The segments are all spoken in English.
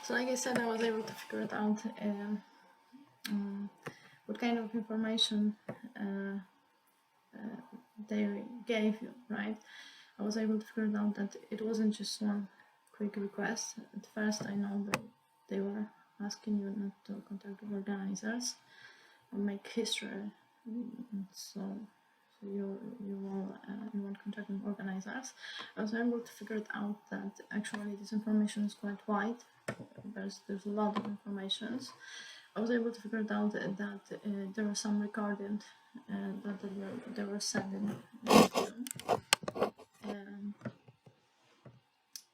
So like I said, I was able to figure it out what kind of information they gave you, right? I was able to figure out that it wasn't just one quick request. At first, I know that they were asking you not to contact organizers or make history, so you won't contact organizers. I was able to figure it out that actually this information is quite wide. There's a lot of informations. I was able to figure it out that there were some recordings that they were sending,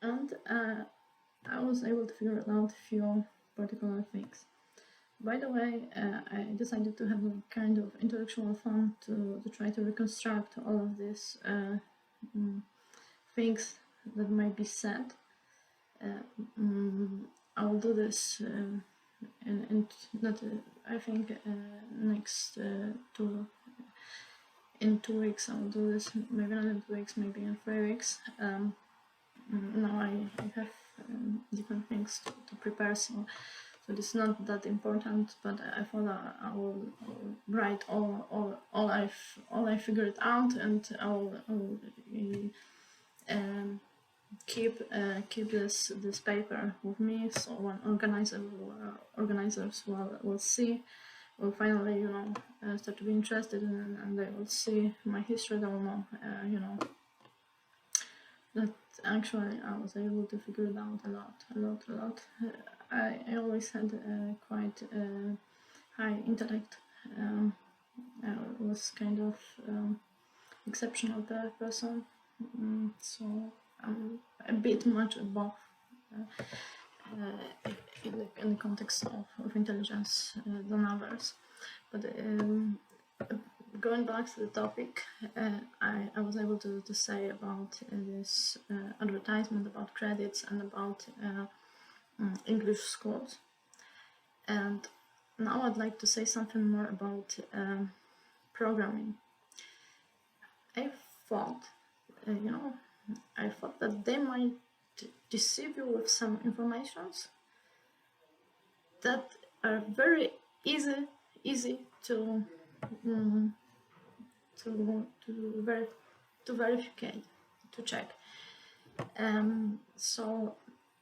and I was able to figure out a few particular things. By the way, I decided to have a kind of intellectual fun to try to reconstruct all of these things that might be said. I will do this in not I think next in 2 weeks. I will do this, maybe not in 2 weeks, maybe in 3 weeks. Now I have different things to prepare, so this is not that important, but I thought I will write all I figured out, and I will keep this paper with me, so when organizers will see, will finally start to be interested in, and they will see my history. They will know that actually I was able to figure it out a lot. I always had quite high intellect. I was kind of exceptional person, so I'm a bit much above in the context of intelligence than others. But going back to the topic, I was able to say about this advertisement about credits and about English schools. And now I'd like to say something more about programming. I thought that they might deceive you with some informations that are very easy to verify, to check. So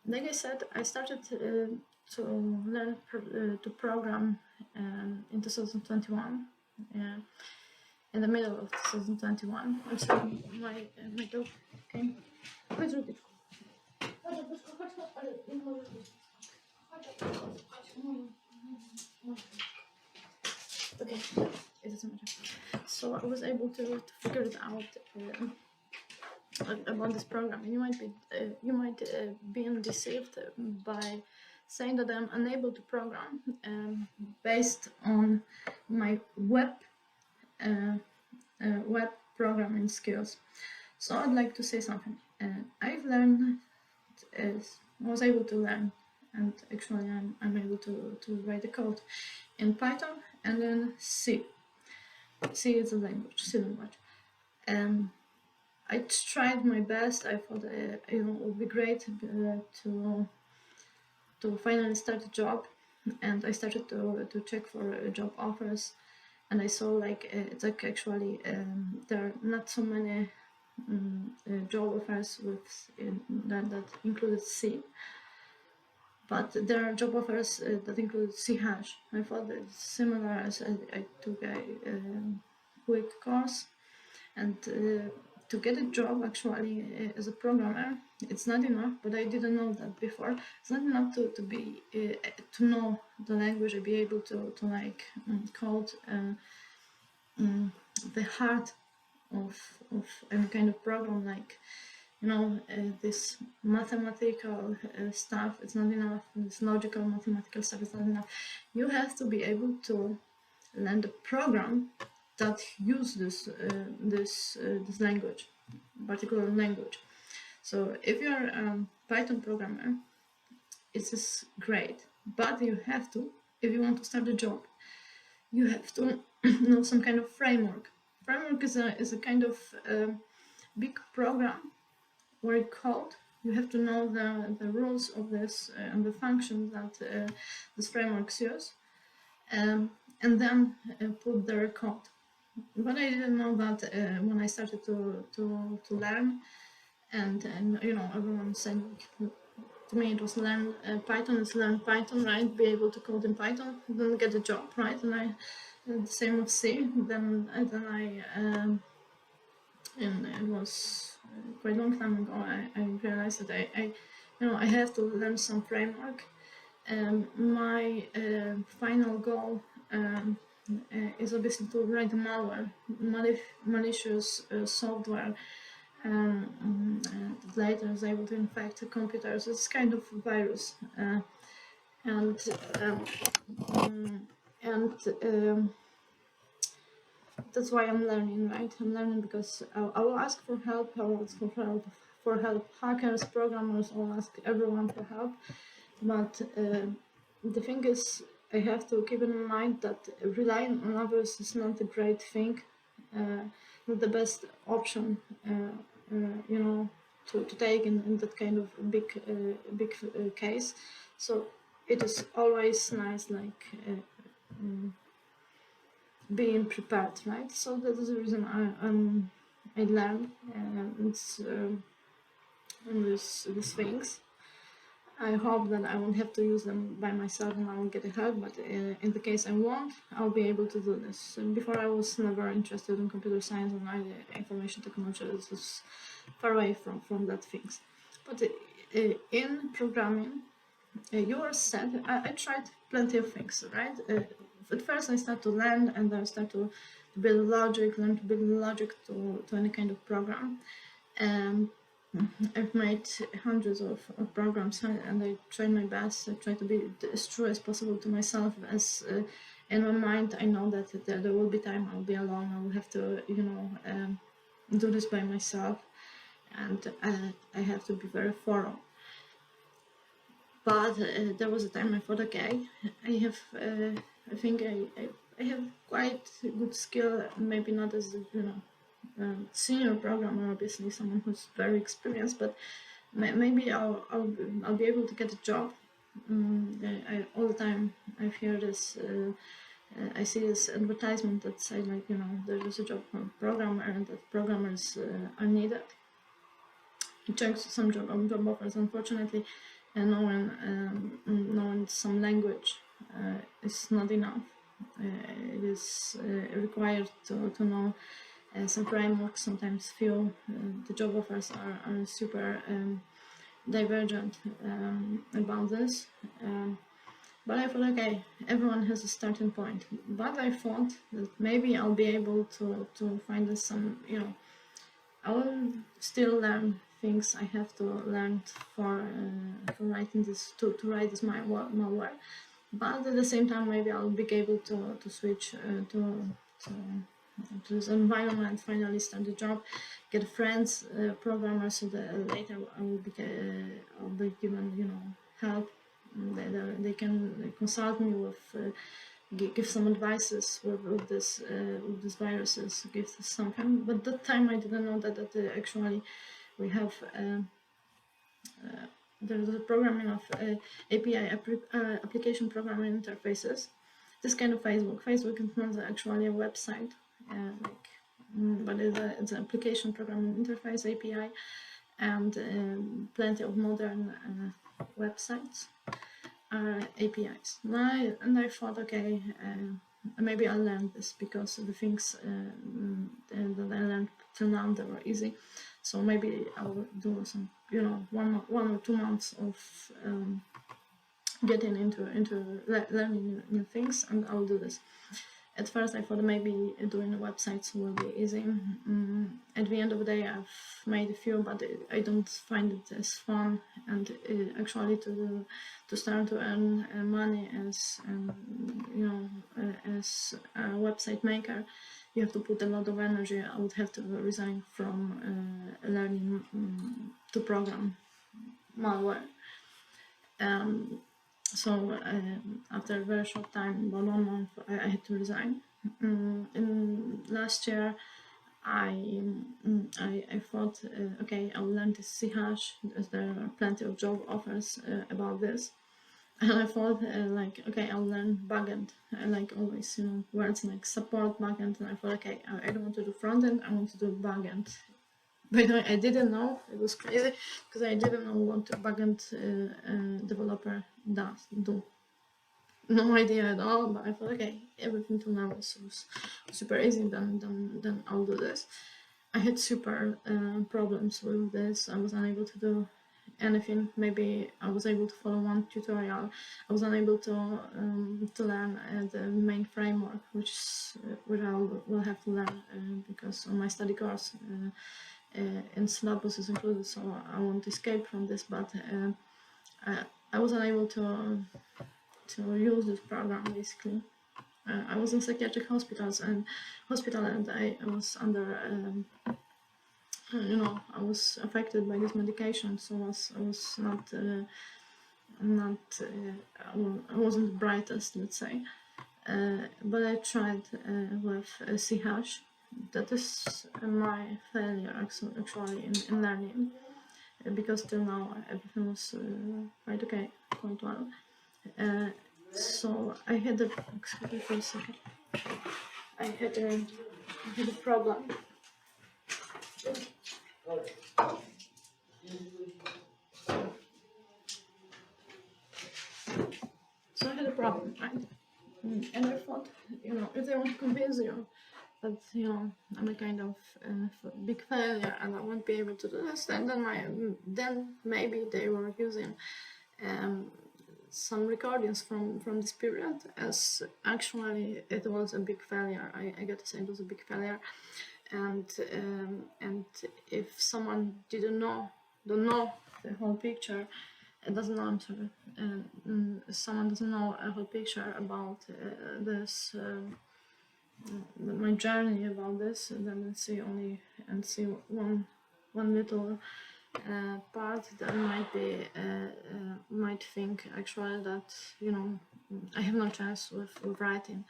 like I said, I started to learn to program in 2021. In the middle of 2021. I'm sorry, my dog came. Okay, it doesn't matter. So I was able to figure it out about this program. You might be deceived by saying that I'm unable to program based on my web programming skills. So I'd like to say something. I've learned, I was able to learn, and actually I'm able to write the code in Python and then C. C is a language, C language. I tried my best. I thought it would be great to finally start a job, and I started to check for job offers, and I saw it's like actually there are not so many job offers with that included C, but there are job offers that include C hash. I thought it's similar as I took a quick course, and to get a job actually as a programmer, it's not enough, but I didn't know that before. It's not enough to know the language and be able to code the heart of any kind of program, this mathematical stuff. It's not enough. This logical mathematical stuff is not enough. You have to be able to learn the program that use this language, particular language. So if you're a Python programmer, it is great, but you have to, if you want to start a job, you have to know some kind of framework. Framework is a kind of big program where code you have to know the rules of this and the functions that this frameworks use, and then put their code. But I didn't know that when I started to learn, and everyone said, like, to me it was learn Python is learn Python, right? Be able to code in Python, then get a job, right? And I the same with C. Then I and it was quite a long time ago. I realized that I have to learn some framework. My final goal is obviously to write malware, malicious software that later is able to infect computers. It's kind of a virus, and and that's why I'm learning, right? I'm learning because I will ask for help. I will ask for help. Hackers, programmers, I'll ask everyone for help. But the thing is, I have to keep in mind that relying on others is not a great thing, not the best option, to take in that kind of big case. So it is always nice, like being prepared, right? So that is the reason I learn these things. I hope that I won't have to use them by myself and I will get help, but in the case I won't, I'll be able to do this. So before I was never interested in computer science and information technology. This is far away from that things. But in programming, you are set. I tried plenty of things, right? At first I start to learn and I start to build logic, learn to build logic to any kind of program. I've made hundreds of programs and I tried my best. I try to be as true as possible to myself. As in my mind, I know that there will be time I'll be alone. I will have to, do this by myself, and I have to be very thorough. But there was a time I thought, okay, I think I have quite good skill, maybe not as senior programmer, obviously someone who's very experienced, but maybe I'll be able to get a job. All the time I hear this. I see this advertisement that say, like, there is a job for a programmer and that programmers are needed. I checked some job offers. Unfortunately, knowing some language is not enough. It is required to know some frameworks, sometimes few. The job offers are super divergent about this. But I thought, okay, everyone has a starting point. But I thought that maybe I'll be able to find some, I will still learn things I have to learn for writing this, to write this malware. But at the same time, maybe I'll be able to switch to this environment, finally start the job, get friends, programmers, so that later I'll be given, help. They can consult me with, give some advices with these viruses, give something. But that time I didn't know that actually we have there's a programming of API application programming interfaces. This kind of Facebook is not actually a website, but it's an application programming interface, API, and plenty of modern websites are APIs. And I thought, okay, maybe I'll learn this because the things that I learned till now, they were easy. So maybe I'll do some, 1 or 2 months of getting into learning new things, and I'll do this. At first I thought maybe doing websites will be easy. At the end of the day I've made a few, but I don't find it as fun, and actually to start to earn money as as a website maker, you have to put a lot of energy. I would have to resign from learning to program malware. So after a very short time, about 1 month, I had to resign. In last year, I thought, okay, I'll learn this C hash, as there are plenty of job offers about this. And I thought, like, okay, I'll learn backend. I like always, you know, words like support backend, and I thought, okay, I don't want to do frontend, I want to do backend. By the way, I didn't know, it was crazy, because I didn't know what a backend developer do. No idea at all, but I thought, okay, everything to now is super easy, then I'll do this. I had super problems with this. I was unable to do anything. Maybe I was able to follow one tutorial. I was unable to learn the main framework, which I will have to learn because on my study course in syllabus is included. So I won't escape from this, but I was unable to use this program basically. I was in psychiatric hospitals and I was under you know, I was affected by this medication, so I was not I wasn't the brightest, let's say, but I tried with C hash. That is my failure actually in learning, because till now everything was quite okay, quite well. So I had a, excuse me for a second, I had a problem. So I had a problem, right? And I thought, you know, if they want to convince you that, you know, I'm a kind of big failure and I won't be able to do this, then maybe they were using some recordings from this period, as actually it was a big failure. I gotta say, it was a big failure, and if someone don't know the whole picture, it doesn't know, I'm sorry, someone doesn't know a whole picture about this my journey about this, then see one little part that might think actually that, you know, I have no chance with writing.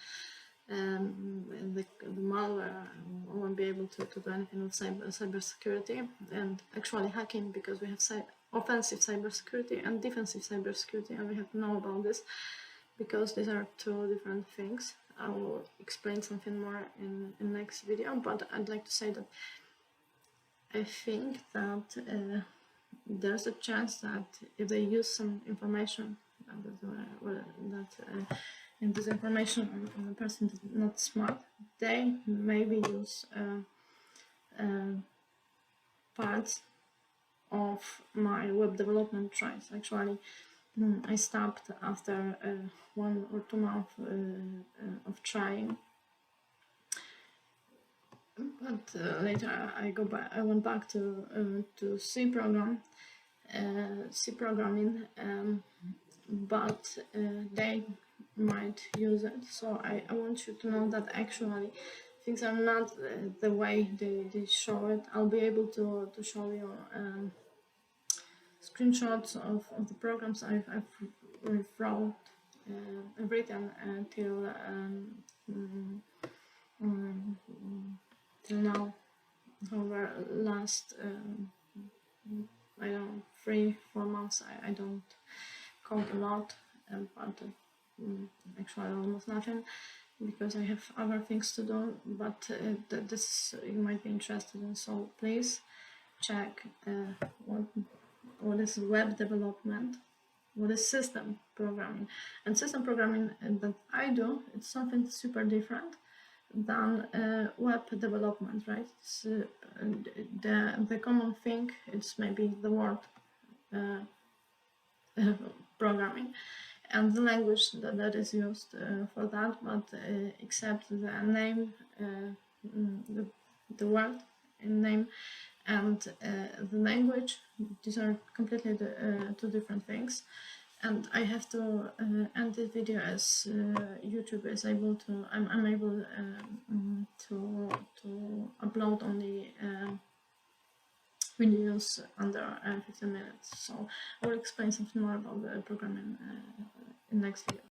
The malware, I won't be able to do anything with cybersecurity and actually hacking, because we have offensive cybersecurity and defensive cybersecurity, and we have to know about this because these are two different things. I will explain something more in next video, but I'd like to say that I think that there's a chance that if they use some information and this information on a person that's not smart, they maybe use parts of my web development tries. Actually, I stopped after 1 or 2 months of trying, but later I went back to C programming, but they might use it. So I want you to know that actually things are not the way they show it. I'll be able to show you screenshots of the programs I've written till now. However, last I don't know, 3-4 months, I don't code a lot, but actually almost nothing, because I have other things to do. But this you might be interested in, so please check what is web development, what is system programming. And system programming that I do, it's something super different than web development, right? So, the common thing is maybe the word programming and the language that is used for that, but except the name, the word in name and the language, these are completely two different things. And I have to end this video as YouTube is able to, I'm able to upload only videos under 15 minutes. So I will explain something more about the programming in next video.